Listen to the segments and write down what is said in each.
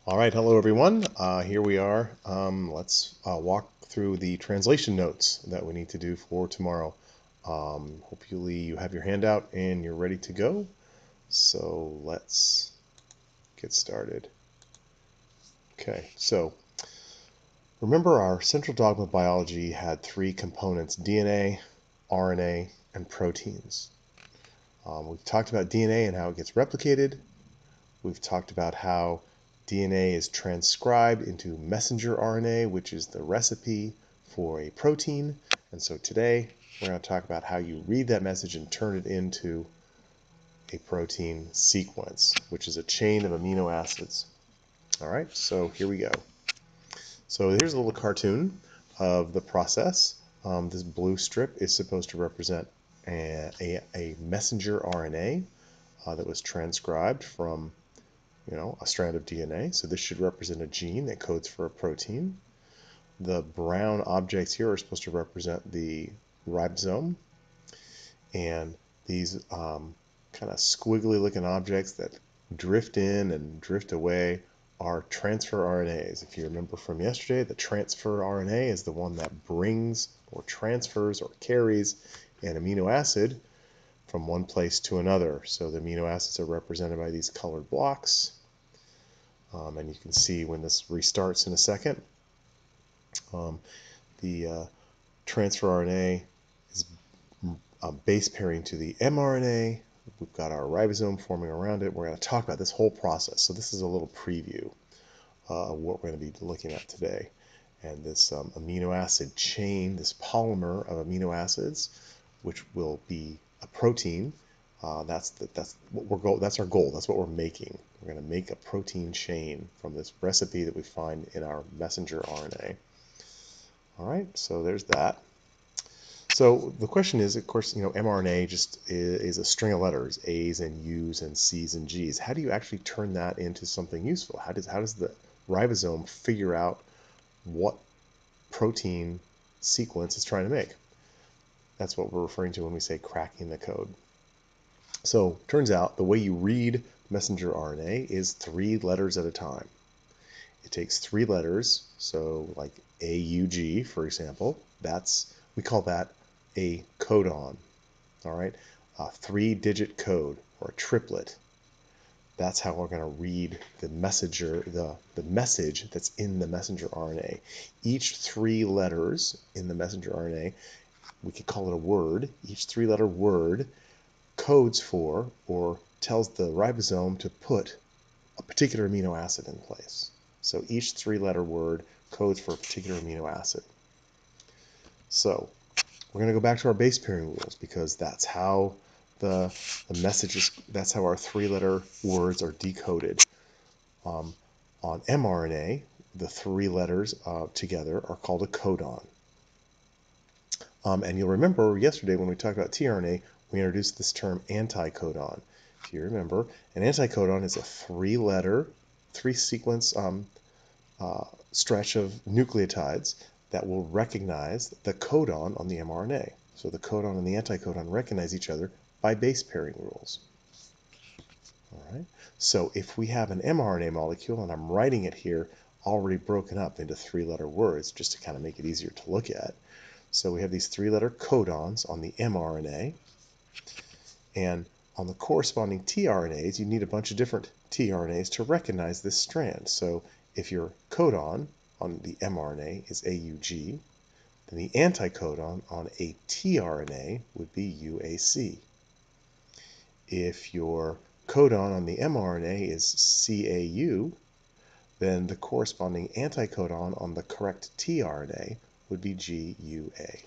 All right, hello everyone. Here we are. Let's walk through the translation notes that we need to do for tomorrow. Hopefully you have your handout and you're ready to go. So let's get started. Okay, so remember our central dogma of biology had three components: DNA, RNA, and proteins. We've talked about DNA and how it gets replicated. We've talked about how DNA is transcribed into messenger RNA, which is the recipe for a protein. And so today we're going to talk about how you read that message and turn it into a protein sequence, which is a chain of amino acids. All right, so here we go. So here's a little cartoon of the process. This blue strip is supposed to represent a messenger RNA that was transcribed from a strand of DNA. So this should represent a gene that codes for a protein. The brown objects here are supposed to represent the ribosome. And these kind of squiggly looking objects that drift in and drift away are transfer RNAs. If you remember from yesterday, the transfer RNA is the one that brings or transfers or carries an amino acid from one place to another. So the amino acids are represented by these colored blocks. And you can see when this restarts in a second, the transfer RNA is base pairing to the mRNA. We've got our ribosome forming around it. We're going to talk about this whole process. So this is a little preview of what we're going to be looking at today. And this amino acid chain, this polymer of amino acids, which will be a protein, that's our goal. That's what we're making. We're going to make a protein chain from this recipe that we find in our messenger RNA. All right, so there's that. So the question is, of course, mRNA just is a string of letters, A's and U's and C's and G's. How do you actually turn that into something useful? How does the ribosome figure out what protein sequence it's trying to make? That's what we're referring to when we say cracking the code. So turns out the way you read messenger RNA is 3 letters at a time. It takes 3 letters, so like AUG, for example, we call that a codon. All right, a 3-digit code or a triplet. That's how we're going to read the the message that's in the messenger RNA. Each 3 letters in the messenger RNA, we could call it a word. Each 3-letter word codes for or tells the ribosome to put a particular amino acid in place. So each 3-letter word codes for a particular amino acid. So we're going to go back to our base pairing rules because that's how the messages, that's how our 3-letter words are decoded. On mRNA, the 3 letters together are called a codon. And you'll remember yesterday when we talked about tRNA, we introduced this term anticodon. If you remember, an anticodon is a 3-letter, 3-sequence stretch of nucleotides that will recognize the codon on the mRNA. So the codon and the anticodon recognize each other by base pairing rules. All right. So if we have an mRNA molecule, and I'm writing it here already broken up into 3-letter words just to kind of make it easier to look at. So we have these 3-letter codons on the mRNA, and on the corresponding tRNAs, you need a bunch of different tRNAs to recognize this strand. So if your codon on the mRNA is AUG, then the anticodon on a tRNA would be UAC. If your codon on the mRNA is CAU, then the corresponding anticodon on the correct tRNA would be GUA.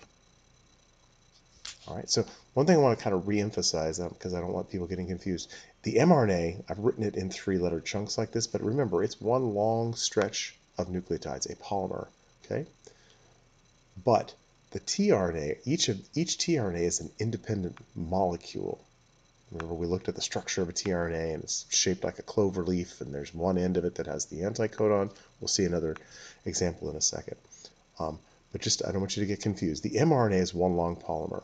All right, so one thing I want to kind of re-emphasize because I don't want people getting confused. The mRNA, I've written it in 3-letter chunks like this, but remember, it's one long stretch of nucleotides, a polymer, okay? But the tRNA, each tRNA is an independent molecule. Remember, we looked at the structure of a tRNA, and it's shaped like a clover leaf, and there's one end of it that has the anticodon. We'll see another example in a second. But just, I don't want you to get confused. The mRNA is one long polymer,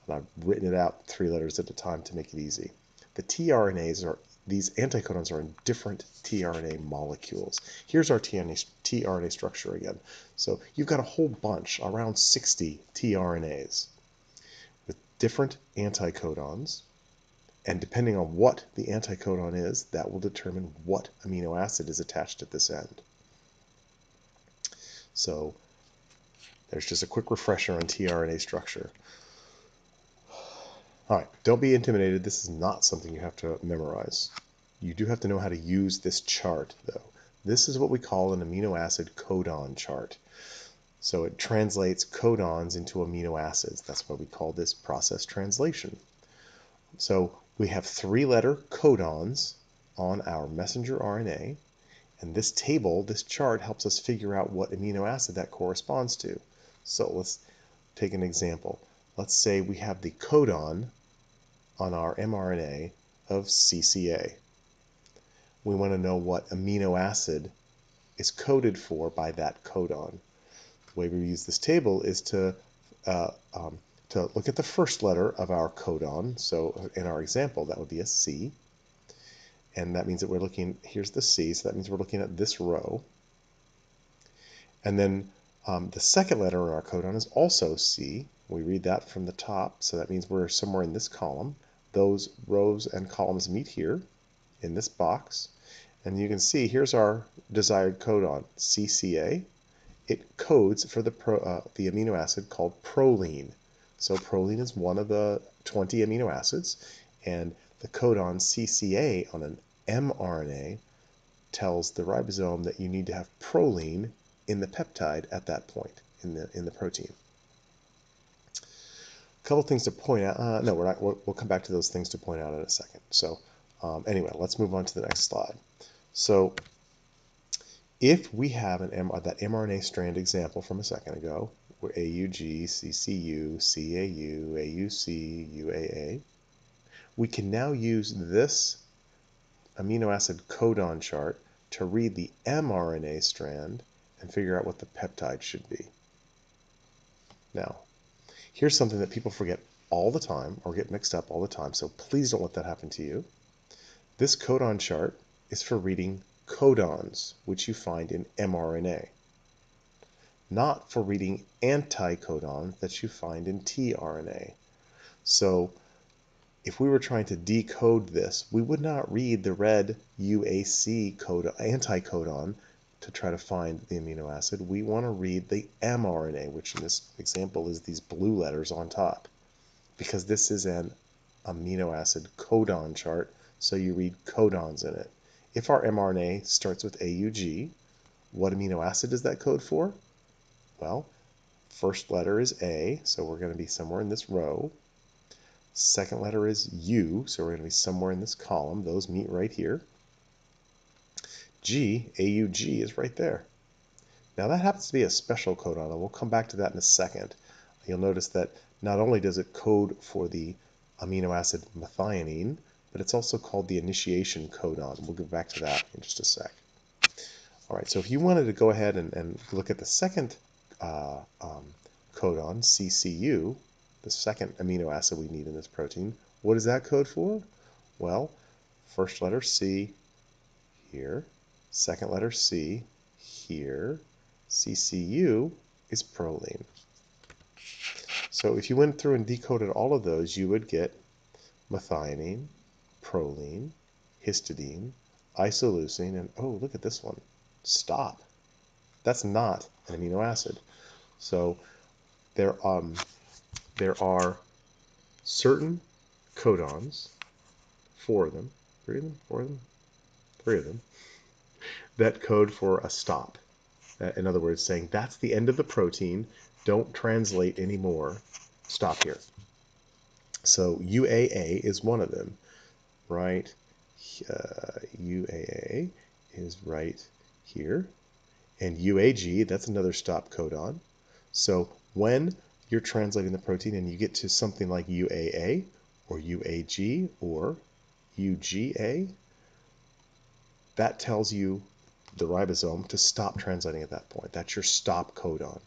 and I've written it out 3 letters at a time to make it easy. The tRNAs are these anticodons are in different tRNA molecules. Here's our tRNA structure again. So you've got a whole bunch, around 60 tRNAs with different anticodons, and depending on what the anticodon is, that will determine what amino acid is attached at this end. So there's just a quick refresher on tRNA structure. All right, don't be intimidated. This is not something you have to memorize. You do have to know how to use this chart, though. This is what we call an amino acid codon chart. So it translates codons into amino acids. That's why we call this process translation. So we have 3-letter codons on our messenger RNA, and this table, this chart, helps us figure out what amino acid that corresponds to. So let's take an example. Let's say we have the codon on our mRNA of CCA. We want to know what amino acid is coded for by that codon. The way we use this table is to look at the first letter of our codon. So in our example, that would be a C. And that means that we're looking, here's the C, so that means we're looking at this row. And then the second letter in our codon is also C. We read that from the top, so that means we're somewhere in this column. Those rows and columns meet here in this box. And you can see here's our desired codon, CCA. It codes for the amino acid called proline. So proline is one of the 20 amino acids, and the codon CCA on an mRNA tells the ribosome that you need to have proline in the peptide at that point in the protein. A couple things to point out. No, we're not. We'll come back to those things to point out in a second. So anyway, let's move on to the next slide. So if we have that mRNA strand example from a second ago, where AUG, CCU, CAU, AUC, UAA, we can now use this amino acid codon chart to read the mRNA strand and figure out what the peptide should be. Now, here's something that people forget all the time or get mixed up all the time, so please don't let that happen to you. This codon chart is for reading codons, which you find in mRNA, not for reading anticodons that you find in tRNA. So if we were trying to decode this, we would not read the red UAC anticodon to try to find the amino acid. We want to read the mRNA, which in this example is these blue letters on top, because this is an amino acid codon chart, so you read codons in it. If our mRNA starts with AUG, what amino acid does that code for? Well, first letter is A, so we're going to be somewhere in this row. Second letter is U, so we're going to be somewhere in this column. Those meet right here. G, AUG, is right there. Now that happens to be a special codon, and we'll come back to that in a second. You'll notice that not only does it code for the amino acid methionine, but it's also called the initiation codon. We'll get back to that in just a sec. All right, so if you wanted to go ahead and look at the second codon, CCU, the second amino acid we need in this protein, what does that code for? Well, first letter C here, second letter C here, CCU is proline. So if you went through and decoded all of those, you would get methionine, proline, histidine, isoleucine, and oh, look at this one, stop. That's not an amino acid. So there are certain codons, three of them, that code for a stop. In other words, saying that's the end of the protein, don't translate anymore, stop here. So UAA is one of them, right? UAA is right here. And UAG, that's another stop codon. So when you're translating the protein and you get to something like UAA or UAG or UGA, that tells you, the ribosome, to stop translating at that point. That's your stop codon.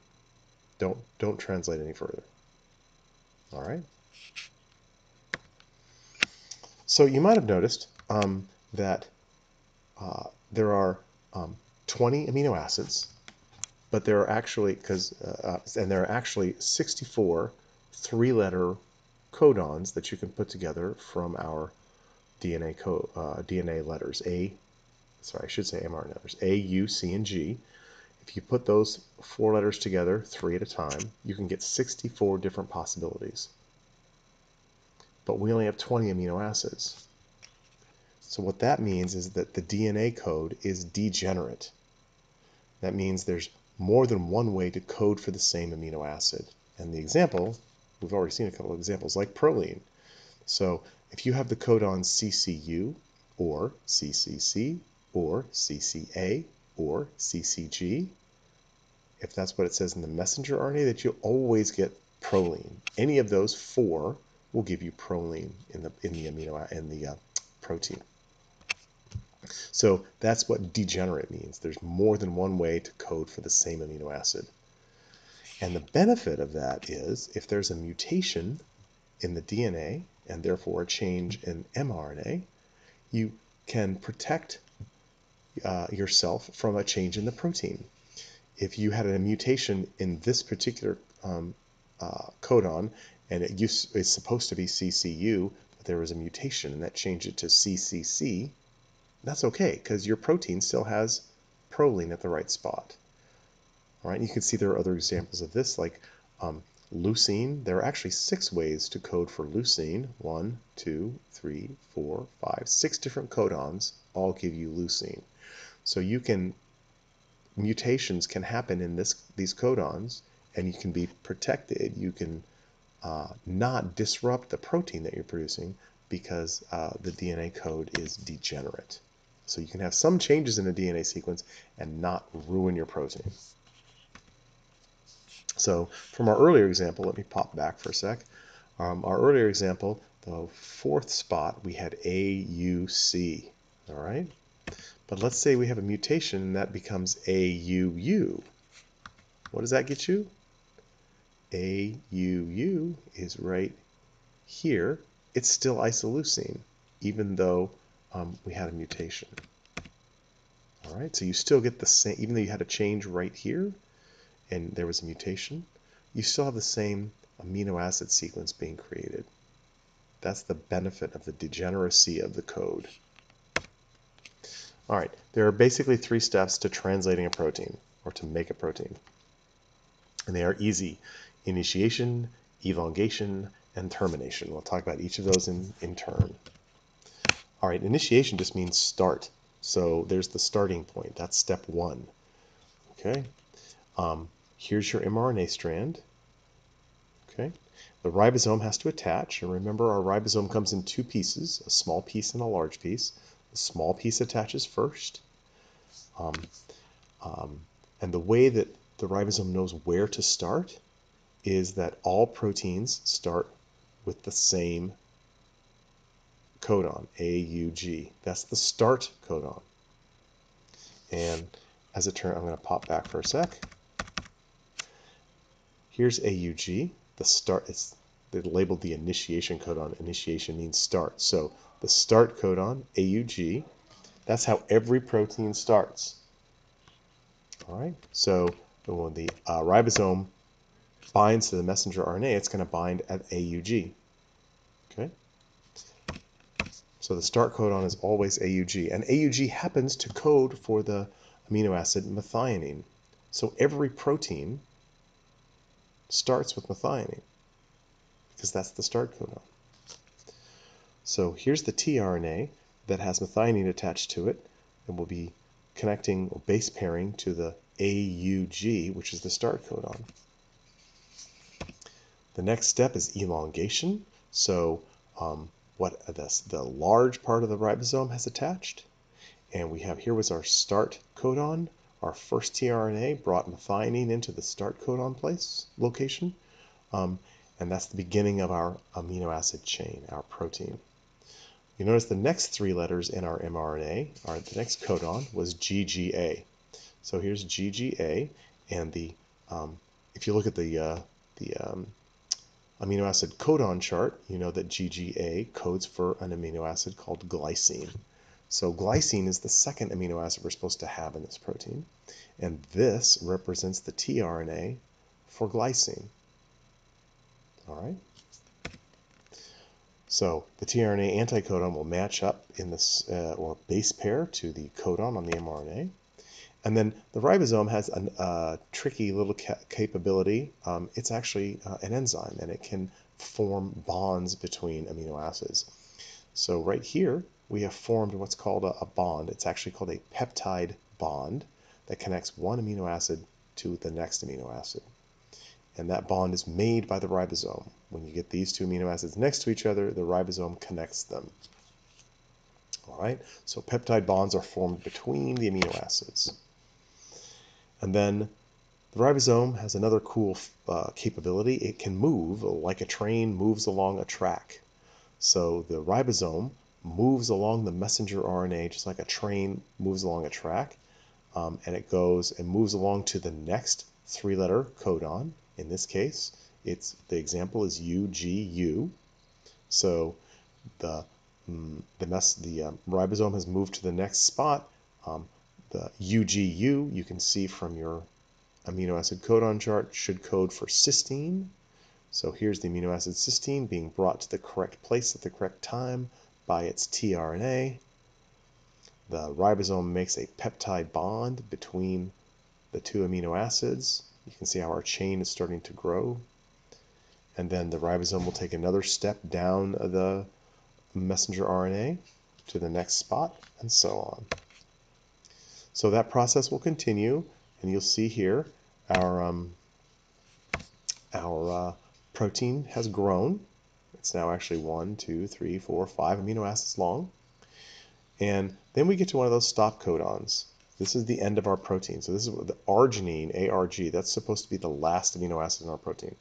Don't translate any further. All right. So you might have noticed that there are 20 amino acids, but there are actually and there are actually 64 three-letter codons that you can put together from our DNA letters I should say mRNA letters A, U, C, and G. If you put those 4 letters together, 3 at a time, you can get 64 different possibilities. But we only have 20 amino acids. So what that means is that the DNA code is degenerate. That means there's more than one way to code for the same amino acid. And the example, we've already seen a couple of examples, like proline. So if you have the codon CCU, or CCC, or CCA, or CCG, if that's what it says in the messenger RNA, that you'll always get proline. Any of those 4 will give you proline in the protein. So that's what degenerate means. There's more than one way to code for the same amino acid. And the benefit of that is if there's a mutation in the DNA and therefore a change in mRNA, you can protect yourself from a change in the protein. If you had a mutation in this particular codon and it's supposed to be CCU, but there was a mutation and that changed it to CCC, that's okay because your protein still has proline at the right spot. All right, you can see there are other examples of this, like leucine. There are actually 6 ways to code for leucine. 1, 2, 3, 4, 5, 6 different codons all give you leucine. So mutations can happen in these codons, and you can be protected. You can not disrupt the protein that you're producing because the DNA code is degenerate. So you can have some changes in a DNA sequence and not ruin your protein. So from our earlier example, let me pop back for a sec. Our earlier example, the 4th spot, we had AUC, all right? But let's say we have a mutation and that becomes AUU. What does that get you? AUU is right here. It's still isoleucine, even though we had a mutation. All right, so you still get the same, even though you had a change right here, and there was a mutation, you still have the same amino acid sequence being created. That's the benefit of the degeneracy of the code. All right, there are basically 3 steps to translating a protein, or to make a protein. And they are easy: initiation, elongation, and termination. We'll talk about each of those in turn. All right, initiation just means start. So there's the starting point. That's step 1. Okay. Here's your mRNA strand. Okay. The ribosome has to attach, and remember our ribosome comes in 2 pieces, a small piece and a large piece. The small piece attaches first, and the way that the ribosome knows where to start is that all proteins start with the same codon, AUG. That's the start codon. And as it turns, I'm going to pop back for a sec. Here's AUG. The start, they labeled the initiation codon. Initiation means start. So the start codon, AUG, that's how every protein starts. All right. So when the ribosome binds to the messenger RNA, it's going to bind at AUG. Okay. So the start codon is always AUG, and AUG happens to code for the amino acid methionine. So every protein starts with methionine because that's the start codon. So here's the tRNA that has methionine attached to it, and will be connecting or base pairing to the AUG, which is the start codon. The next step is elongation. So the large part of the ribosome has attached, and we have here was our start codon. Our first tRNA brought methionine into the start codon location, and that's the beginning of our amino acid chain, our protein. You notice the next 3 letters in our mRNA, the next codon was GGA. So here's GGA, and if you look at the amino acid codon chart, you know that GGA codes for an amino acid called glycine. So glycine is the second amino acid we're supposed to have in this protein, and this represents the tRNA for glycine. All right. So the tRNA anticodon will match up in this or base pair to the codon on the mRNA. And then the ribosome has a tricky little capability. It's actually an enzyme, and it can form bonds between amino acids. So right here, we have formed what's called a bond. It's actually called a peptide bond that connects one amino acid to the next amino acid. And that bond is made by the ribosome. When you get these two amino acids next to each other, the ribosome connects them. All right, so peptide bonds are formed between the amino acids. And then the ribosome has another cool capability. It can move like a train moves along a track. So the ribosome moves along the messenger RNA just like a train moves along a track, and it goes and moves along to the next three-letter codon. In this case, the example is UGU. So the ribosome has moved to the next spot. The UGU, you can see from your amino acid codon chart, should code for cysteine. So here's the amino acid cysteine being brought to the correct place at the correct time by its tRNA. The ribosome makes a peptide bond between the two amino acids. You can see how our chain is starting to grow. And then the ribosome will take another step down the messenger RNA to the next spot, and so on. So that process will continue, and you'll see here our protein has grown. It's now actually 1, 2, 3, 4, 5 amino acids long. And then we get to one of those stop codons. This is the end of our protein. So this is the arginine, ARG. That's supposed to be the last amino acid in our protein.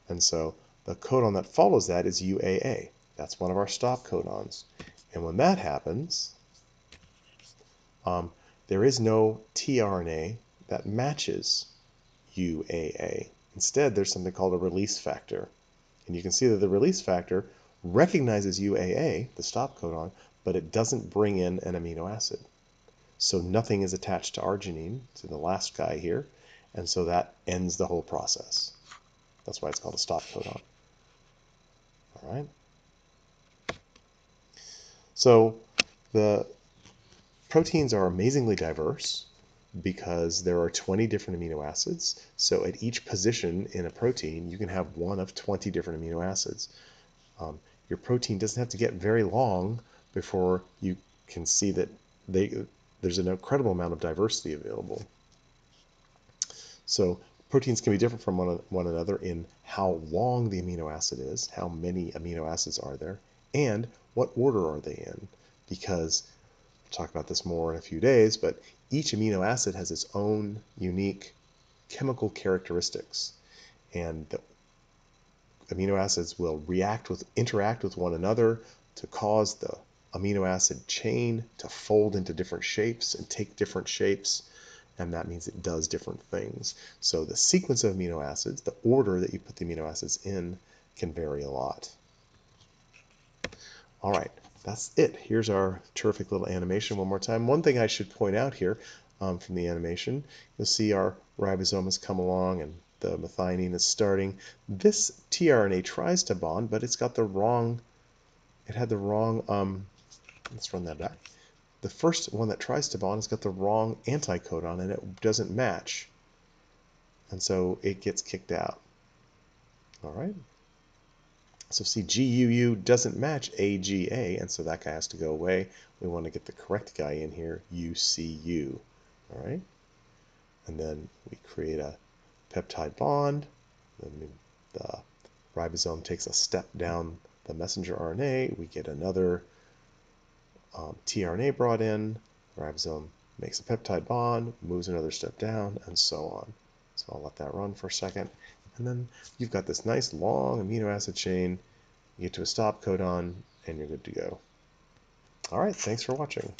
And so the codon that follows that is UAA. That's one of our stop codons. And when that happens, there is no tRNA that matches UAA. Instead, there's something called a release factor. And you can see that the release factor recognizes UAA, the stop codon, but it doesn't bring in an amino acid. So nothing is attached to arginine, to the last guy here, and so that ends the whole process. That's why it's called a stop codon. All right. So the proteins are amazingly diverse because there are 20 different amino acids. So at each position in a protein, you can have one of 20 different amino acids. Your protein doesn't have to get very long before you can see that there's an incredible amount of diversity available. So proteins can be different from one another in how long the amino acid is, how many amino acids are there, and what order are they in. Because we'll talk about this more in a few days, but each amino acid has its own unique chemical characteristics, and the amino acids will interact with one another to cause the amino acid chain to fold into different shapes and take different shapes, and that means it does different things. So the sequence of amino acids, the order that you put the amino acids in, can vary a lot. All right, that's it. Here's our terrific little animation one more time. One thing I should point out here from the animation, you'll see our ribosome has come along and the methionine is starting. This tRNA tries to bond, but it had the wrong, let's run that back. The first one that tries to bond has got the wrong anticodon and it doesn't match. And so it gets kicked out. All right. So see, GUU doesn't match AGA, and so that guy has to go away. We want to get the correct guy in here, UCU. All right. And then we create a peptide bond. Then the ribosome takes a step down the messenger RNA. We get another tRNA brought in. The ribosome makes a peptide bond, moves another step down, and so on. So I'll let that run for a second. And then you've got this nice long amino acid chain. You get to a stop codon, and you're good to go. All right, thanks for watching.